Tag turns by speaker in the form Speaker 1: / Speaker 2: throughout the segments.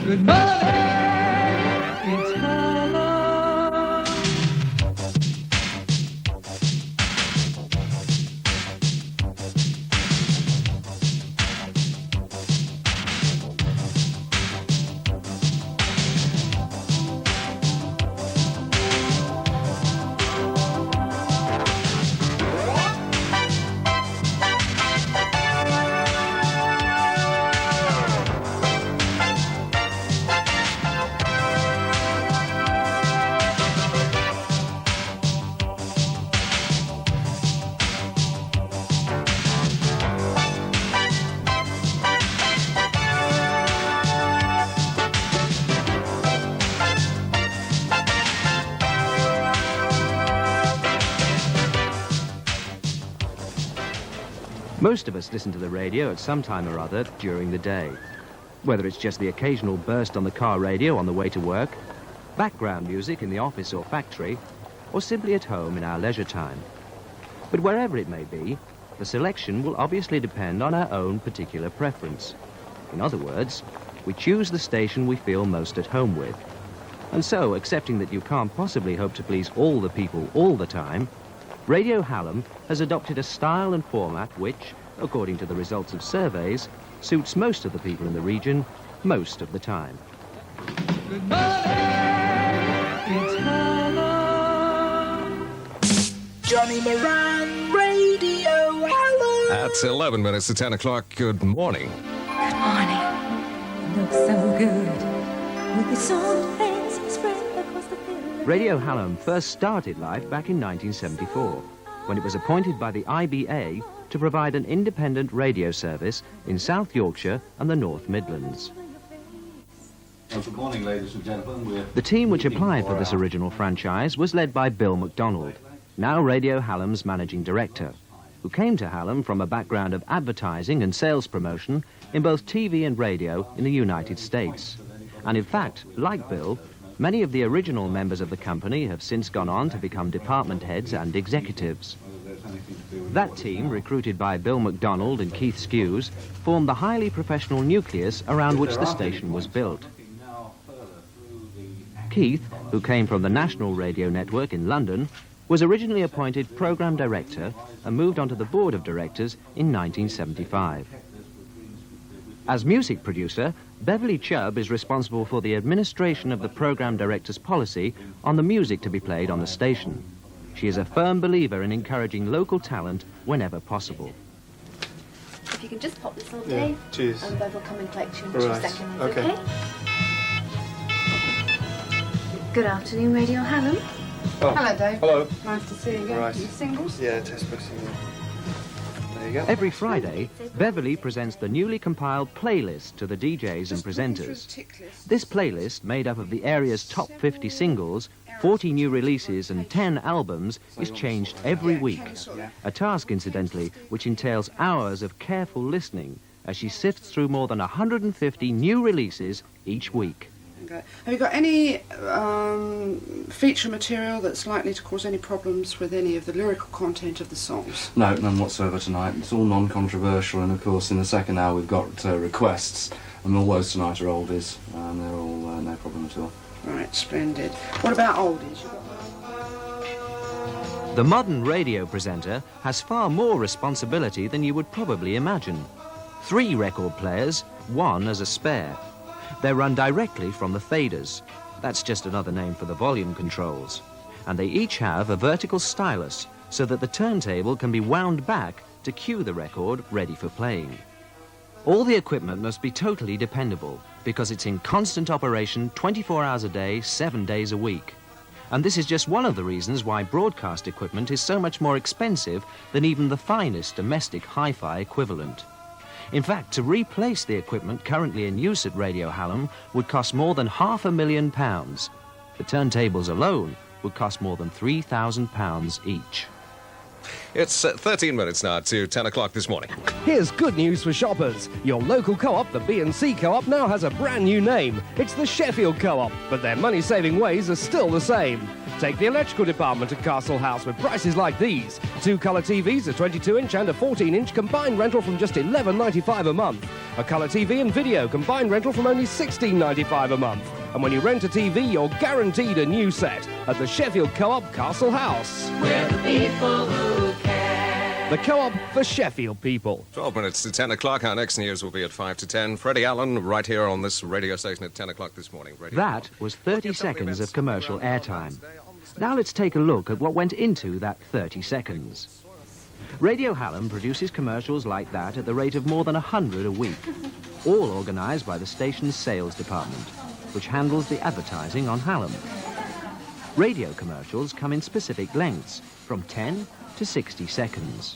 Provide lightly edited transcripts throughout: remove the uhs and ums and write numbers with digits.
Speaker 1: Good morning, it's Hallam.
Speaker 2: Most of us listen to the radio at some time or other during the day. Whether it's just the occasional burst on the car radio on the way to work, background music in the office or factory, or simply at home in our leisure time. But wherever it may be, the selection will obviously depend on our own particular preference. In other words, we choose the station we feel most at home with. And so, accepting that you can't possibly hope to please all the people all the time, Radio Hallam has adopted a style and format which, according to the results of surveys, suits most of the people in the region most of the time.
Speaker 1: Good morning, it's Hallam.
Speaker 3: Johnny Moran, Radio Hallam.
Speaker 4: At 11 minutes to 10 o'clock, good morning.
Speaker 5: Good morning. You look so good. With the soft hands spread across the field.
Speaker 2: Radio Hallam first started life back in 1974, when it was appointed by the IBA to provide an independent radio service in South Yorkshire and the North Midlands.
Speaker 6: Good morning, ladies and gentlemen.
Speaker 2: The team which applied for this original franchise was led by Bill MacDonald, now Radio Hallam's managing director, who came to Hallam from a background of advertising and sales promotion in both TV and radio in the United States. And in fact, like Bill, many of the original members of the company have since gone on to become department heads and executives. That team, recruited by Bill MacDonald and Keith Skews, formed the highly professional nucleus around which the station was built. Keith, who came from the National Radio Network in London, was originally appointed programme director and moved onto the board of directors in 1975. As music producer, Beverly Chubb is responsible for the administration of the programme director's policy on the music to be played on the station. She is a firm believer in encouraging local talent whenever possible.
Speaker 7: If you can just pop this on, Dave.
Speaker 8: Cheers.
Speaker 7: And Bev will come and collect you in
Speaker 8: Right.
Speaker 7: 2 seconds,
Speaker 8: Okay.
Speaker 7: okay? Good afternoon, Radio Hallam.
Speaker 8: Oh.
Speaker 9: Hello, Dave.
Speaker 8: Hello.
Speaker 9: Nice to see you again.
Speaker 8: Right.
Speaker 9: You singles?
Speaker 8: Yeah, test pressing. There you go.
Speaker 2: Every Friday, Beverly presents the newly compiled playlist to the DJs and presenters. This playlist, made up of the area's top 50 singles, 40 new releases and 10 albums, is changed every week. A task, incidentally, which entails hours of careful listening as she sifts through more than 150 new releases each week.
Speaker 9: Okay. Have you got any feature material that's likely to cause any problems with any of the lyrical content of the songs?
Speaker 6: No, none whatsoever tonight. It's all non-controversial, and of course in the second hour we've got requests, and all those tonight are oldies, and they're all no problem at all.
Speaker 9: Right, splendid. What about oldies?
Speaker 2: The modern radio presenter has far more responsibility than you would probably imagine. 3 record players, 1 as a spare. They're run directly from the faders. That's just another name for the volume controls. And they each have a vertical stylus so that the turntable can be wound back to cue the record ready for playing. All the equipment must be totally dependable because it's in constant operation 24 hours a day, 7 days a week. And this is just one of the reasons why broadcast equipment is so much more expensive than even the finest domestic hi-fi equivalent. In fact, to replace the equipment currently in use at Radio Hallam would cost more than £500,000. The turntables alone would cost more than £3,000 each.
Speaker 4: It's 13 minutes now to 10 o'clock this morning.
Speaker 10: Here's good news for shoppers. Your local co-op, the B&C Co-op, now has a brand new name. It's the Sheffield Co-op, but their money-saving ways are still the same. Take the electrical department at Castle House with prices like these. 2 colour TVs, a 22-inch and a 14-inch, combined rental from just £11.95 a month. A colour TV and video, combined rental from only £16.95 a month. And when you rent a TV, you're guaranteed a new set at the Sheffield Co-op, Castle House.
Speaker 1: We're the people who care.
Speaker 10: The Co-op for Sheffield people.
Speaker 4: 12 minutes to 10 o'clock. Our next news will be at 5 to 10. Freddie Allen, right here on this radio station at 10 o'clock this morning.
Speaker 2: That was 30 seconds of commercial airtime. Now let's take a look at what went into that 30 seconds. Radio Hallam produces commercials like that at the rate of more than 100 a week, all organised by the station's sales department, which handles the advertising on Hallam. Radio commercials come in specific lengths, from 10 to 60 seconds.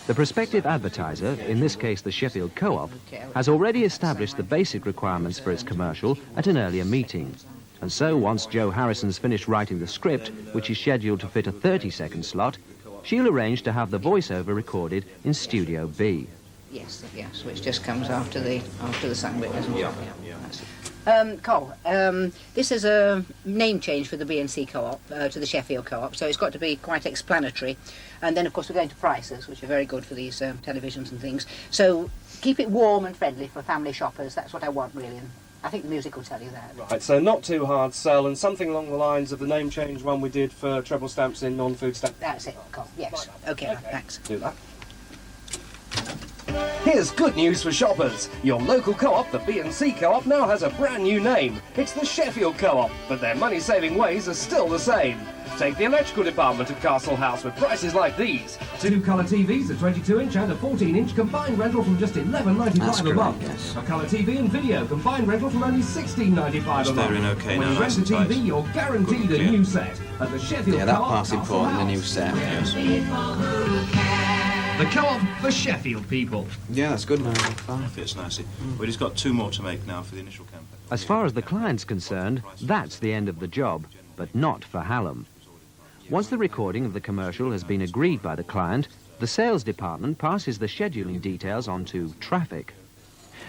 Speaker 2: The prospective advertiser, in this case the Sheffield Co-op, has already established the basic requirements for its commercial at an earlier meeting. And so once Jo Harrison's finished writing the script, which is scheduled to fit a 30-second slot, she'll arrange to have the voiceover recorded in Studio B.
Speaker 11: Yes, which just comes after the sandwich, doesn't it?
Speaker 4: Yeah.
Speaker 11: Cole, this is a name change for the B&C Co-op to the Sheffield Co-op, so it's got to be quite explanatory. And then, of course, we're going to prices, which are very good for these televisions and things. So keep it warm and friendly for family shoppers. That's what I want, really. And I think the music will tell you that.
Speaker 10: Right, so not too hard sell, and something along the lines of the name change one we did for treble stamps in non-food stamps.
Speaker 11: That's it, Cole. Yes. Okay, thanks.
Speaker 10: Do that. Here's good news for shoppers. Your local co-op, the B&C Co-op, now has a brand new name. It's the Sheffield Co-op, but their money-saving ways are still the same. Take the electrical department at Castle House with prices like these. 2 colour TVs, a 22-inch and a 14-inch, combined rental from just £11.95 a month. Yes. A colour TV and video, combined rental from only £16.95 a month.
Speaker 12: Okay
Speaker 10: when you rent a TV, you're guaranteed a new set at the Sheffield
Speaker 12: that
Speaker 10: Co-op,
Speaker 12: part's
Speaker 10: Castle
Speaker 12: important,
Speaker 10: House.
Speaker 12: the new set. Yes.
Speaker 10: The Co-op for Sheffield people.
Speaker 12: Yeah, that's good.
Speaker 13: It's nice. We've just got 2 more to make now for the initial campaign.
Speaker 2: As far as the client's concerned, that's the end of the job, but not for Hallam. Once the recording of the commercial has been agreed by the client, the sales department passes the scheduling details on to traffic.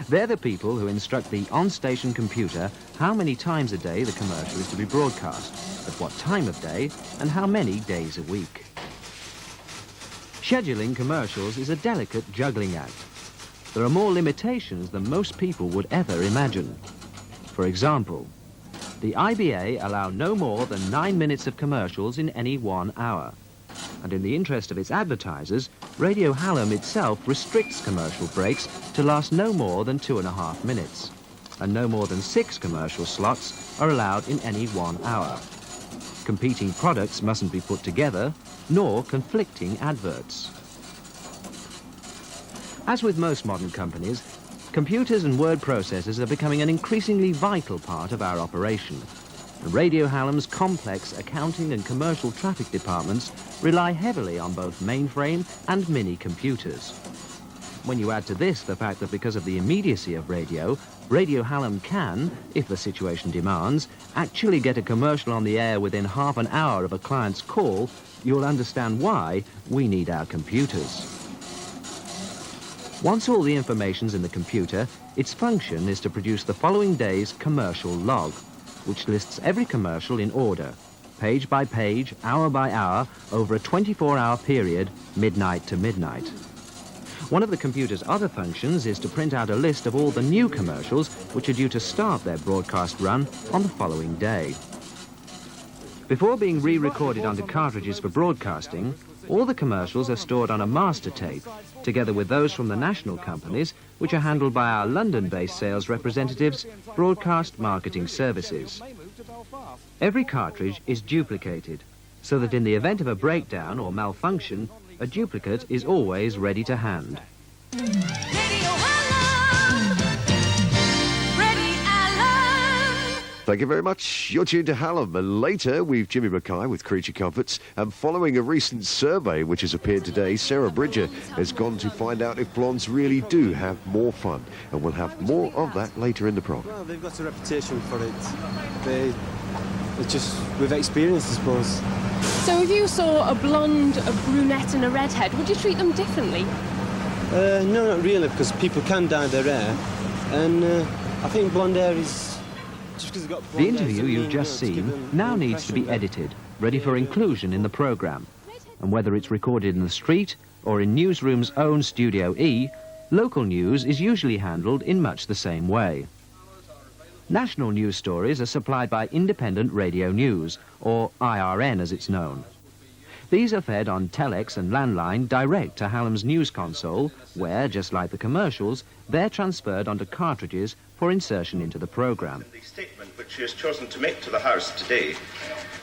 Speaker 2: They're the people who instruct the on-station computer how many times a day the commercial is to be broadcast, at what time of day, and how many days a week. Scheduling commercials is a delicate juggling act. There are more limitations than most people would ever imagine. For example, the IBA allow no more than 9 minutes of commercials in any 1 hour. And in the interest of its advertisers, Radio Hallam itself restricts commercial breaks to last no more than 2.5 minutes. And no more than 6 commercial slots are allowed in any 1 hour. Competing products mustn't be put together, nor conflicting adverts. As with most modern companies, computers and word processors are becoming an increasingly vital part of our operation. And Radio Hallam's complex accounting and commercial traffic departments rely heavily on both mainframe and mini computers. When you add to this the fact that because of the immediacy of Radio Hallam can, if the situation demands, actually get a commercial on the air within half an hour of a client's call, you'll understand why we need our computers. Once all the information's in the computer, its function is to produce the following day's commercial log, which lists every commercial in order, page by page, hour by hour, over a 24-hour period, midnight to midnight. One of the computer's other functions is to print out a list of all the new commercials which are due to start their broadcast run on the following day. Before being re-recorded onto cartridges for broadcasting, all the commercials are stored on a master tape, together with those from the national companies, which are handled by our London-based sales representatives, Broadcast Marketing Services. Every cartridge is duplicated, so that in the event of a breakdown or malfunction, a duplicate is always ready to hand.
Speaker 14: Thank you very much. You're tuned to Hallam. And later, we've Jimmy Mackay with Creature Comforts. And following a recent survey which has appeared today, Sarah Bridger has gone to find out if blondes really do have more fun. And we'll have more of that later in the programme.
Speaker 8: Well, they've got a reputation for it.
Speaker 12: It's just with experience, I suppose.
Speaker 15: So if you saw a blonde, a brunette and a redhead, would you treat them differently?
Speaker 12: No, not really, because people can dye their hair. And I think blonde hair is... Just because they've got blonde
Speaker 2: The interview you've just seen now needs to be edited, ready for inclusion in the programme. And whether it's recorded in the street or in Newsroom's own Studio E, local news is usually handled in much the same way. National news stories are supplied by Independent Radio News, or IRN as it's known. These are fed on telex and landline direct to Hallam's news console, where, just like the commercials, they're transferred onto cartridges for insertion into the programme.
Speaker 16: The statement which he has chosen to make to the House today,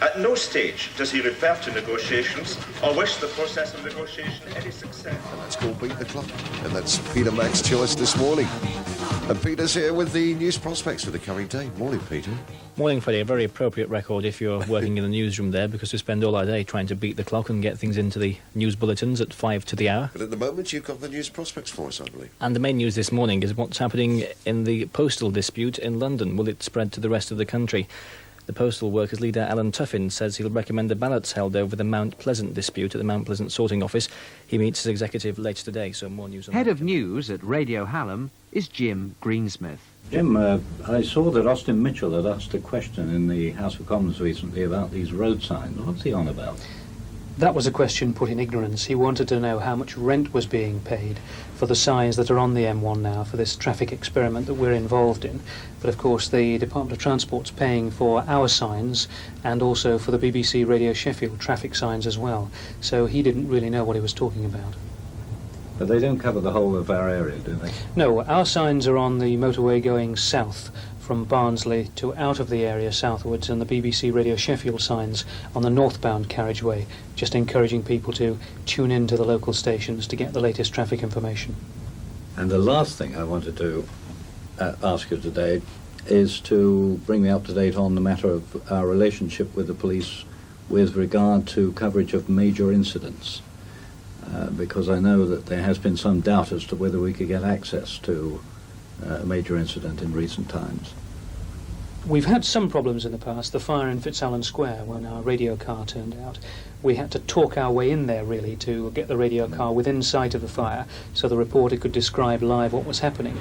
Speaker 16: at no stage does he refer to negotiations or wish the process of negotiation any success.
Speaker 14: And that's called Beat the Clock. And that's Peter Mack's choice this morning. And Peter's here with the news prospects for the coming day. Morning, Peter.
Speaker 17: Morning, Freddie. A very appropriate record if you're working in the newsroom there, because we spend all our day trying to beat the clock and get things into the news bulletins at 5 to the hour.
Speaker 14: But at the moment, you've got the news prospects for us, I believe.
Speaker 17: And the main news this morning is what's happening in the postal dispute in London. Will it spread to the rest of the country? The postal workers leader Alan Tuffin says he'll recommend the ballots held over the Mount Pleasant dispute at the Mount Pleasant sorting office. He meets his executive later today, so more news on
Speaker 2: Head
Speaker 17: that.
Speaker 2: of news at Radio Hallam is Jim Greensmith.
Speaker 18: Jim, I saw that Austin Mitchell had asked a question in the House of Commons recently about these road signs. What's he on about?
Speaker 19: That was a question put in ignorance. He wanted to know how much rent was being paid for the signs that are on the M1 now for this traffic experiment that we're involved in. But of course the Department of Transport's paying for our signs and also for the BBC Radio Sheffield traffic signs as well. So he didn't really know what he was talking about.
Speaker 18: But they don't cover the whole of our area, do they?
Speaker 19: No, our signs are on the motorway going south from Barnsley to out of the area southwards, and the BBC Radio Sheffield signs on the northbound carriageway, just encouraging people to tune in to the local stations to get the latest traffic information.
Speaker 18: And the last thing I wanted to ask you today is to bring me up to date on the matter of our relationship with the police with regard to coverage of major incidents, because I know that there has been some doubt as to whether we could get access to a major incident in recent times.
Speaker 19: We've had some problems in the past. The fire in Fitzallen Square, when our radio car turned out, we had to talk our way in there really to get the radio car within sight of the fire so the reporter could describe live what was happening.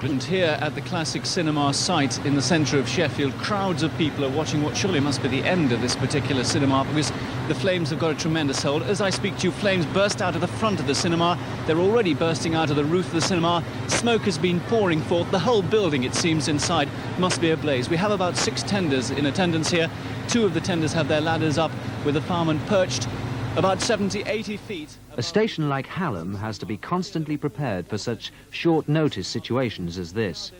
Speaker 20: And here at the classic cinema site in the centre of Sheffield, crowds of people are watching what surely must be the end of this particular cinema, because the flames have got a tremendous hold. As I speak to you, flames burst out of the front of the cinema. They're already bursting out of the roof of the cinema. Smoke has been pouring forth. The whole building, it seems, inside must be ablaze. We have about 6 tenders in attendance here. 2 of the tenders have their ladders up, with the firemen perched about 70, 80 feet.
Speaker 2: A station like Hallam has to be constantly prepared for such short-notice situations as this,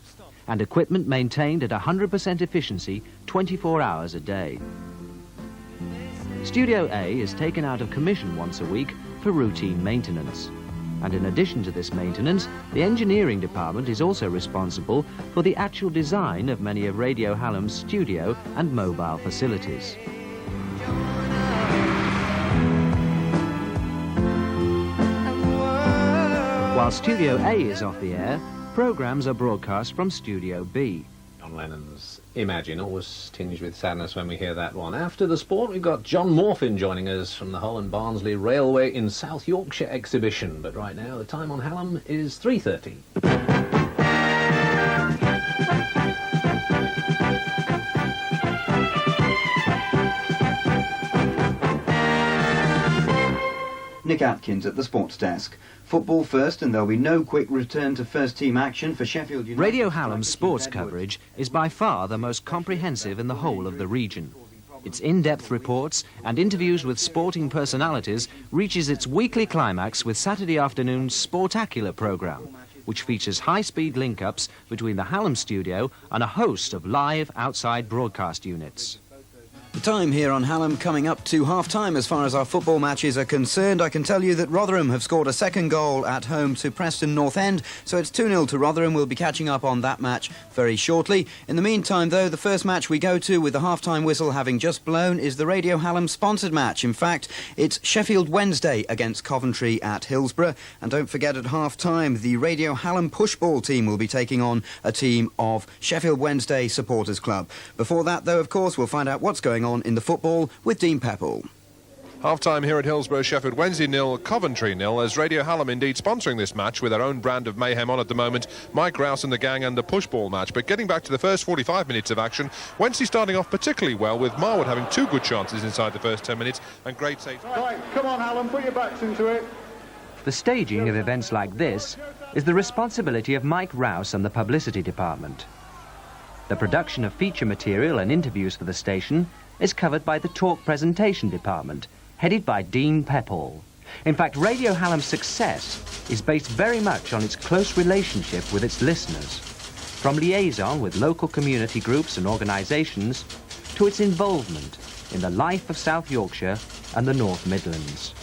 Speaker 2: and equipment maintained at 100% efficiency 24 hours a day. Studio A is taken out of commission once a week for routine maintenance. And in addition to this maintenance, the engineering department is also responsible for the actual design of many of Radio Hallam's studio and mobile facilities. While Studio A is off the air, programmes are broadcast from Studio B.
Speaker 21: John Lennon's Imagine, always tinged with sadness when we hear that one. After the sport, we've got John Morfin joining us from the Hull and Barnsley Railway in South Yorkshire exhibition. But right now, the time on Hallam is 3:30.
Speaker 22: Nick Atkins at the sports desk. Football first, and there'll be no quick return to first-team action for Sheffield United.
Speaker 2: Radio Hallam's sports coverage is by far the most comprehensive in the whole of the region. Its in-depth reports and interviews with sporting personalities reaches its weekly climax with Saturday afternoon's Sportacular programme, which features high-speed link-ups between the Hallam studio and a host of live outside broadcast units.
Speaker 3: The time here on Hallam coming up to half-time as far as our football matches are concerned. I can tell you that Rotherham have scored a second goal at home to Preston North End, so it's 2-0 to Rotherham. We'll be catching up on that match very shortly. In the meantime, though, the first match we go to with the half-time whistle having just blown is the Radio Hallam sponsored match. In fact, it's Sheffield Wednesday against Coventry at Hillsborough. And don't forget, at half-time, the Radio Hallam pushball team will be taking on a team of Sheffield Wednesday Supporters Club. Before that, though, of course, we'll find out what's going on in the football with Dean Pepple.
Speaker 5: Half-time here at Hillsborough, Sheffield Wednesday 0, Coventry 0, as Radio Hallam indeed sponsoring this match with their own brand of mayhem on at the moment. Mike Rouse and the gang and the pushball match. But getting back to the first 45 minutes of action, Wednesday starting off particularly well, with Marwood having 2 good chances inside the first 10 minutes and great saves.
Speaker 23: Right, come on Hallam, put your backs into it.
Speaker 2: The staging of events like this is the responsibility of Mike Rouse and the publicity department. The production of feature material and interviews for the station is covered by the talk presentation department, headed by Dean Pepple. In fact, Radio Hallam's success is based very much on its close relationship with its listeners, from liaison with local community groups and organisations to its involvement in the life of South Yorkshire and the North Midlands.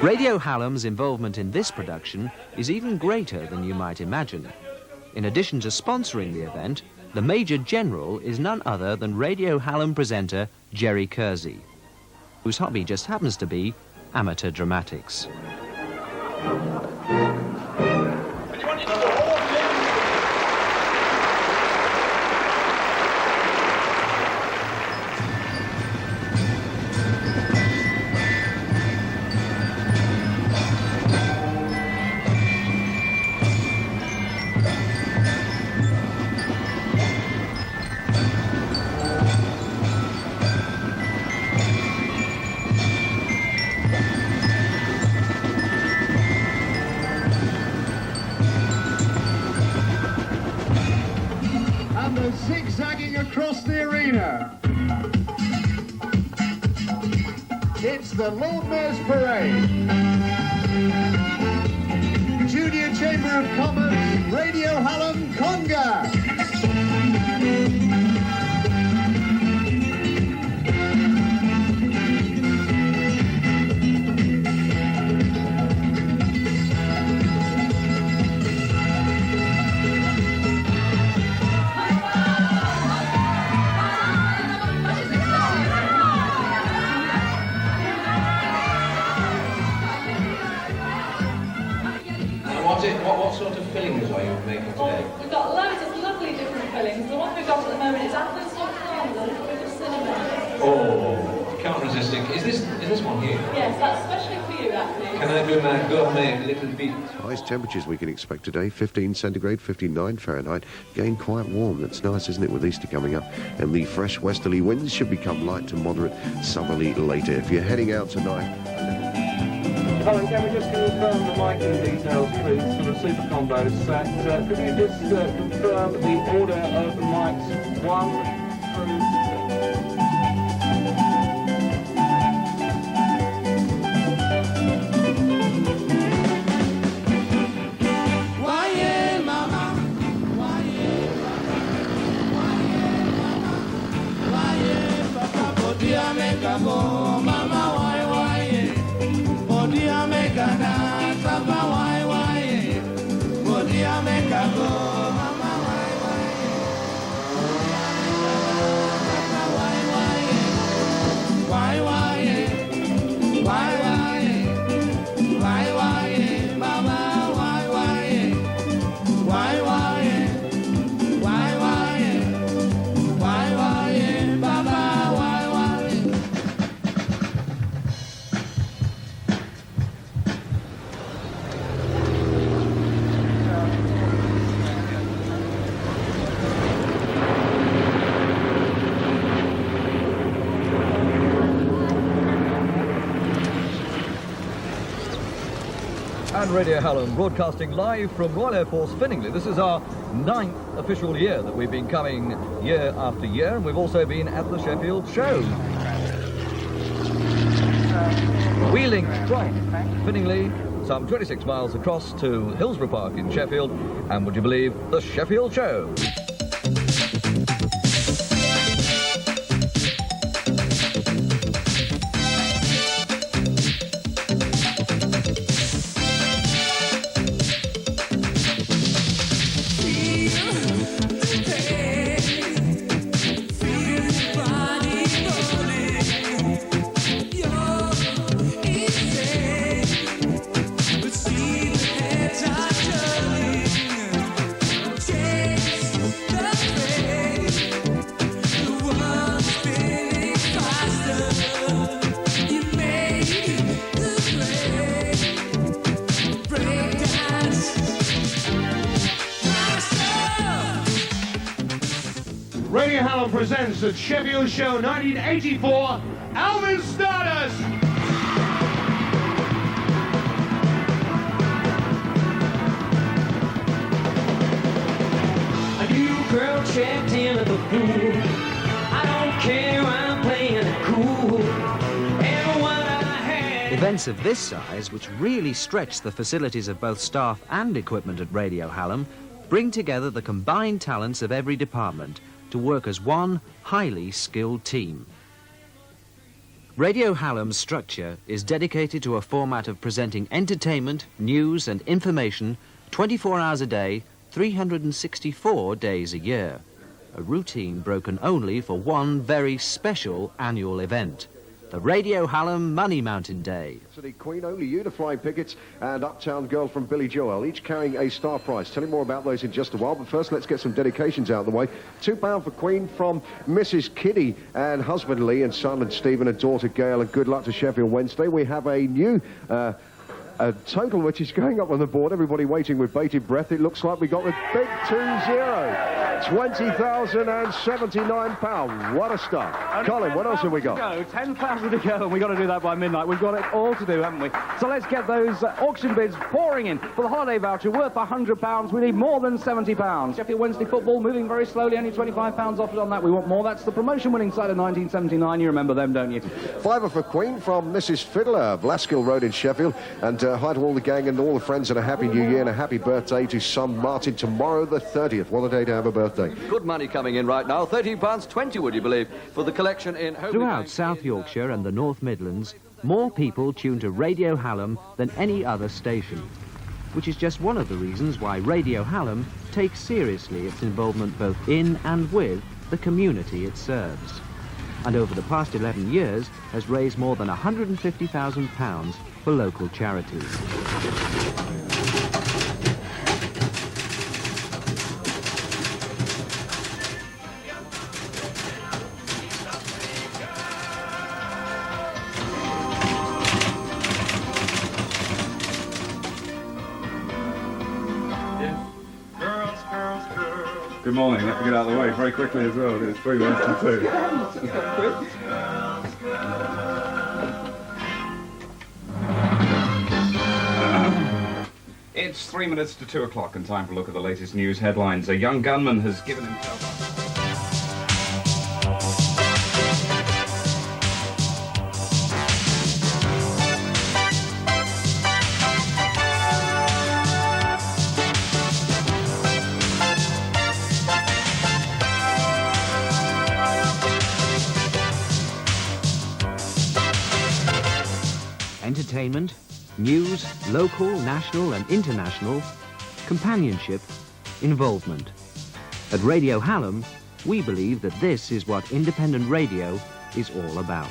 Speaker 2: Radio Hallam's involvement in this production is even greater than you might imagine. In addition to sponsoring the event, the Major General is none other than Radio Hallam presenter Jerry Kersey, whose hobby just happens to be amateur dramatics.
Speaker 23: Zigzagging across the arena. It's the Lord Mayor's Parade. Junior Chamber of Commerce, Radio Hallam, Conga.
Speaker 21: What sort of fillings are you making today?
Speaker 24: We've got loads of lovely different fillings. The one we've got at the moment is apple sauce almond with
Speaker 6: Oh, can't resist it. Is this one here?
Speaker 15: Yes, that's especially for you, Anthony.
Speaker 6: Can I do my gourmet little bit?
Speaker 14: Highest temperatures we can expect today, 15 centigrade, 59 Fahrenheit. Again, quite warm. That's nice, isn't it, with Easter coming up? And the fresh westerly winds should become light to moderate southerly later. If you're heading out tonight...
Speaker 10: Colin, can we just confirm the miking details, please, for the Super Combo set? Could you just confirm the order of the mics 1 through...
Speaker 7: And Radio Hallam broadcasting live from Royal Air Force Finningley. This is our 9th official year that we've been coming year after year, and we've also been at the Sheffield show. Wheeling from Finningley, some 26 miles across to Hillsborough Park in Sheffield, and would you believe, the Sheffield show.
Speaker 23: Radio Hallam presents the Sheffield Show 1984, Alvin Stardust!
Speaker 1: A new girl checked in at the pool. I don't care, I'm playing it cool. And what I had...
Speaker 2: Events of this size, which really stretch the facilities of both staff and equipment at Radio Hallam, bring together the combined talents of every department to work as one highly skilled team. Radio Hallam's structure is dedicated to a format of presenting entertainment, news and information 24 hours a day, 364 days a year. A routine broken only for one very special annual event, the Radio Hallam Money Mountain Day.
Speaker 14: City Queen, Only You, to Flying Pickets, and Uptown Girl from Billy Joel, each carrying a star prize. Tell you more about those in just a while, but first let's get some dedications out of the way. £2 for Queen from Mrs. Kitty and husband Lee and son and Stephen and daughter Gail, and good luck to Sheffield Wednesday. We have a new a total which is going up on the board. Everybody waiting with bated breath. It looks like we got the big 2-0. £20,079. What a start. Colin, what else have we got?
Speaker 10: 10,000 to go, and we've got to do that by midnight. We've got it all to do, haven't we? So let's get those auction bids pouring in for the holiday voucher worth £100. We need more than £70. Sheffield Wednesday football moving very slowly, only £25 offered on that. We want more. That's the promotion winning side of 1979. You remember them, don't you?
Speaker 14: £5 for Queen from Mrs. Fiddler, Blaskill Road in Sheffield, and hi to all the gang and all the friends, and a happy new year and a happy birthday to son Martin tomorrow the 30th. What a day to have a birthday.
Speaker 7: Good money coming in right now, £13.20, would you believe, for the collection in...
Speaker 2: Throughout South Yorkshire and the North Midlands, more people tune to Radio Hallam than any other station, which is just one of the reasons why Radio Hallam takes seriously its involvement both in and with the community it serves. And over the past 11 years has raised more than £150,000 for local charities.
Speaker 4: Good morning. Let me get out of the way very quickly as well. It's 3 minutes to 2. It's 3 minutes to 2 o'clock and time for a look at the latest news headlines. A young gunman has given himself up.
Speaker 2: Entertainment, news, local, national and international, companionship, involvement. At Radio Hallam, we believe that this is what independent radio is all about.